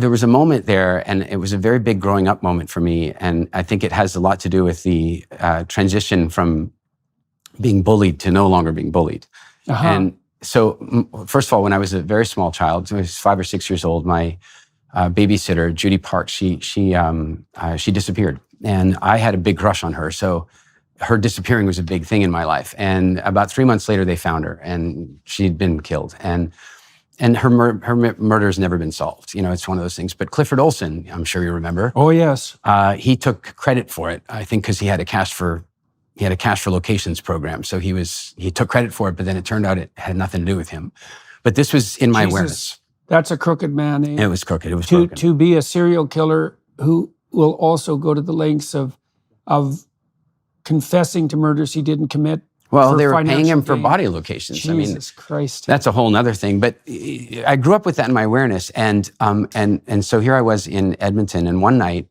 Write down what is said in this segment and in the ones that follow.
there was a moment there, and it was a very big growing up moment for me. And I think it has a lot to do with the transition from being bullied to no longer being bullied. And so, first of all, when I was a very small child, I was 5 or 6 years old, my babysitter, Judy Park, she disappeared. And I had a big crush on her. So her disappearing was a big thing in my life. And about 3 months later, they found her, and she'd been killed. And her murder has never been solved. You know, it's one of those things. But Clifford Olson, I'm sure you remember. Oh, yes. He took credit for it, I think, because he had a cash for locations program. So he took credit for it, but then it turned out it had nothing to do with him. But this was in my awareness. That's a crooked man. Eh? It was crooked. It was crooked. To be a serial killer who will also go to the lengths of confessing to murders he didn't commit. Well, they were paying him for body locations. Jesus Christ. That's a whole other thing. But I grew up with that in my awareness. And so here I was in Edmonton, and one night,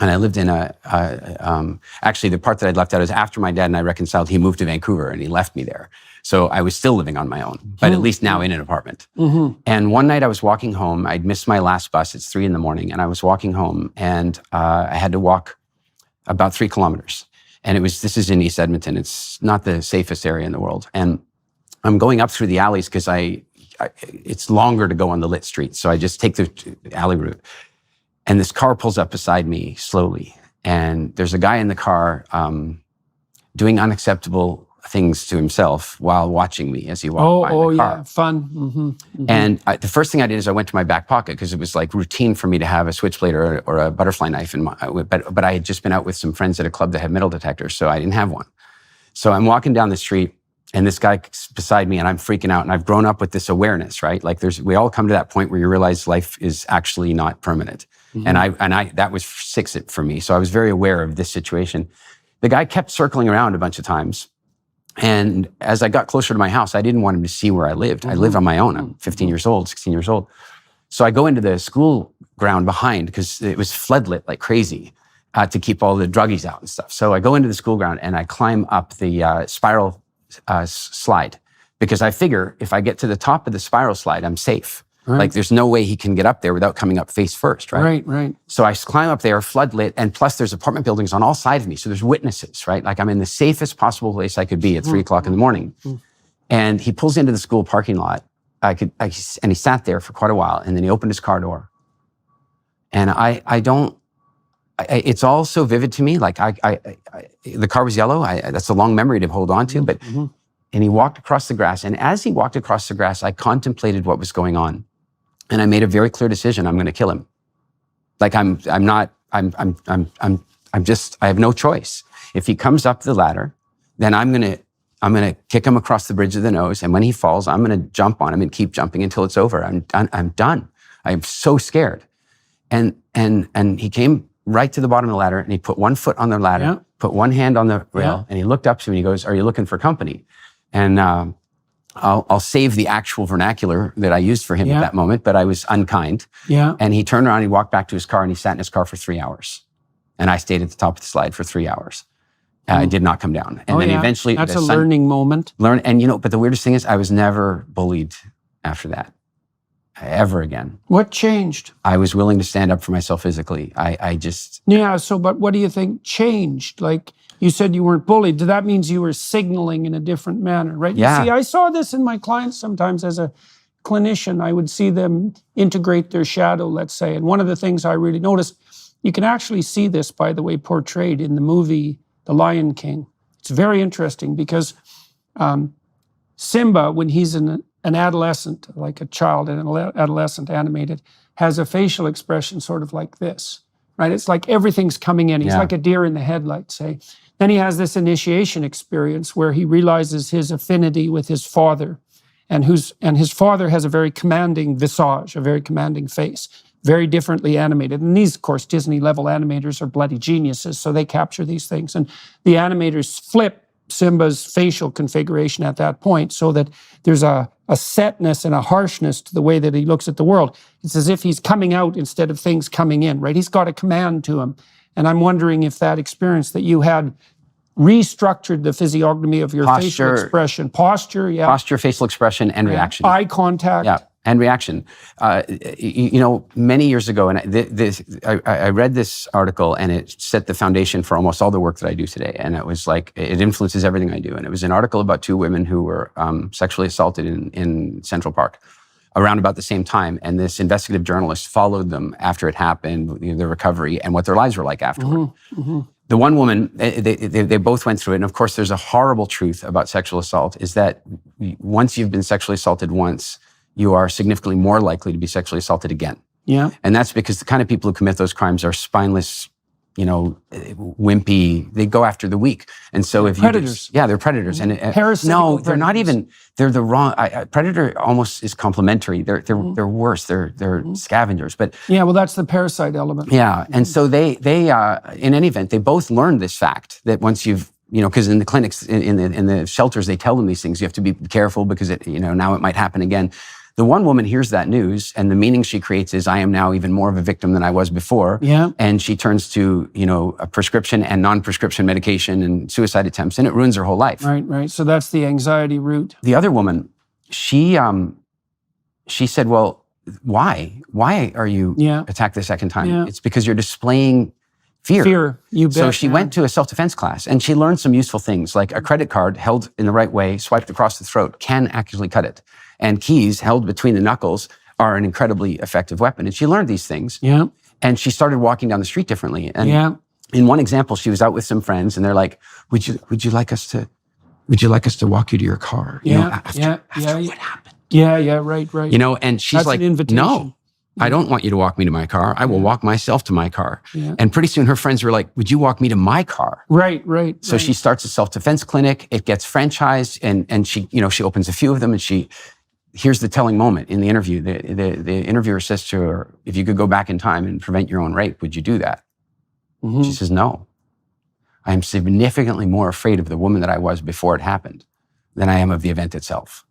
and I lived in actually the part that I'd left out is after my dad and I reconciled, he moved to Vancouver and he left me there. So I was still living on my own, but at least now in an apartment. And one night I was walking home. I'd missed my last bus. It's 3 a.m. and I was walking home, and I had to walk about 3 kilometers. And this is in East Edmonton. It's not the safest area in the world. And I'm going up through the alleys because it's longer to go on the lit streets. So I just take the alley route. And this car pulls up beside me slowly. And there's a guy in the car doing unacceptable things to himself while watching me as he walked by the car. Yeah, fun. And the first thing I did is I went to my back pocket because it was like routine for me to have a switchblade or a butterfly knife. But I had just been out with some friends at a club that had metal detectors, so I didn't have one. So I'm walking down the street, and this guy's beside me, and I'm freaking out. And I've grown up with this awareness, right? Like we all come to that point where you realize life is actually not permanent. And I that was fix-it for me. So I was very aware of this situation. The guy kept circling around a bunch of times. And as I got closer to my house, I didn't want him to see where I lived. I live on my own. I'm 15 years old, 16 years old. So I go into the school ground behind because it was floodlit like crazy to keep all the druggies out and stuff. So I go into the school ground and I climb up the spiral slide because I figure if I get to the top of the spiral slide, I'm safe. Right. Like there's no way he can get up there without coming up face first, right? Right. So I climb up there, floodlit, and plus there's apartment buildings on all sides of me. So there's witnesses, right? Like I'm in the safest possible place I could be at 3 o'clock in the morning. And he pulls into the school parking lot. And he sat there for quite a while, and then he opened his car door. And it's all so vivid to me. Like the car was yellow. That's a long memory to hold on to, but, and he walked across the grass. And as he walked across the grass, I contemplated what was going on. And I made a very clear decision. I'm going to kill him. Like I have no choice. If he comes up the ladder, then I'm going to kick him across the bridge of the nose. And when he falls, I'm going to jump on him and keep jumping until it's over. I'm done. I'm so scared. And he came right to the bottom of the ladder, and he put one foot on the ladder, put one hand on the rail, and he looked up to me and he goes, "Are you looking for company?" And I'll save the actual vernacular that I used for him at that moment, but I was unkind. And he turned around, he walked back to his car, and he sat in his car for 3 hours. And I stayed at the top of the slide for 3 hours. I did not come down. And then eventually— That's a learning moment. But the weirdest thing is I was never bullied after that, ever again. What changed? I was willing to stand up for myself physically. But what do you think changed? Like, you said you weren't bullied. That means you were signaling in a different manner, right? Yeah. You see, I saw this in my clients sometimes as a clinician. I would see them integrate their shadow, let's say. And one of the things I really noticed, you can actually see this, by the way, portrayed in the movie The Lion King. It's very interesting because Simba, when he's an adolescent, like a child, an adolescent animated, has a facial expression sort of like this, right? It's like everything's coming in. He's like a deer in the headlights, say. Then he has this initiation experience where he realizes his affinity with his father, and his father has a very commanding visage, a very commanding face, very differently animated. And these, of course, Disney-level animators are bloody geniuses, so they capture these things. And the animators flip Simba's facial configuration at that point so that there's a setness and a harshness to the way that he looks at the world. It's as if he's coming out instead of things coming in, right? He's got a command to him. And I'm wondering if that experience that you had restructured the physiognomy of your facial expression. Posture, Posture, facial expression, and reaction. Eye contact. And reaction. Many years ago, and I read this article, and it set the foundation for almost all the work that I do today. And it was like, it influences everything I do. And it was an article about 2 women who were sexually assaulted in Central Park around about the same time. And this investigative journalist followed them after it happened, the recovery, and what their lives were like afterward. The one woman, they both went through it. And of course, there's a horrible truth about sexual assault, is that once you've been sexually assaulted once, you are significantly more likely to be sexually assaulted again. Yeah. And that's because the kind of people who commit those crimes are spineless, wimpy. They go after the weak. And so if predators. They're predators. And Parasitical they're not even. They're the wrong. Predator almost is complimentary. They're worse. They're scavengers. But yeah, well, that's the parasite element. Yeah, and so they in any event, they both learned this fact that once you've because in the clinics, in the shelters, they tell them these things. You have to be careful because now it might happen again. The one woman hears that news, and the meaning she creates is, I am now even more of a victim than I was before. Yeah. And she turns to, a prescription and non-prescription medication and suicide attempts, and it ruins her whole life. Right. So that's the anxiety root. The other woman, she said, well, why? Why are you attacked the second time? Yeah. It's because you're displaying fear. Fear, you bet. So she went to a self-defense class, and she learned some useful things, like a credit card held in the right way, swiped across the throat, can actually cut it. And keys held between the knuckles are an incredibly effective weapon. And she learned these things. Yeah. And she started walking down the street differently. And yeah. in one example, she was out with some friends, and they're like, would you like us to walk you to your car? After what happened? Yeah, right. And she's That's like, an invitation. No, I don't want you to walk me to my car. I will walk myself to my car. Yeah. And pretty soon her friends were like, would you walk me to my car? Right. So she starts a self-defense clinic. It gets franchised, and she, she opens a few of them, and here's the telling moment in the interview. The interviewer says to her, if you could go back in time and prevent your own rape, would you do that? Mm-hmm. She says, no. I am significantly more afraid of the woman that I was before it happened than I am of the event itself.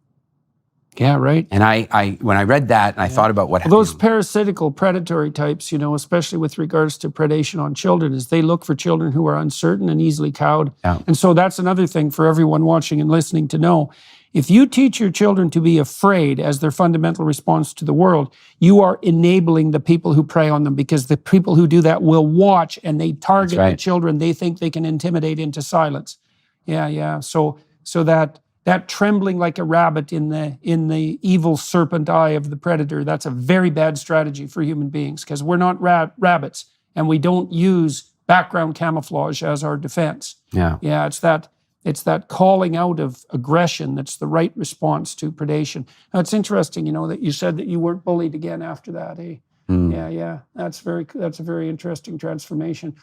Yeah, right. And I when I read that, and I thought about what happened. Those parasitical predatory types, especially with regards to predation on children, is they look for children who are uncertain and easily cowed. Yeah. And so that's another thing for everyone watching and listening to know. If you teach your children to be afraid as their fundamental response to the world, you are enabling the people who prey on them, because the people who do that will watch, and they target the children they think they can intimidate into silence. Yeah. So that trembling like a rabbit in the evil serpent eye of the predator, that's a very bad strategy for human beings, because we're not rabbits, and we don't use background camouflage as our defense. Yeah. It's that calling out of aggression that's the right response to predation. Now, it's interesting, that you said that you weren't bullied again after that, eh? Mm. Yeah. That's a very interesting transformation.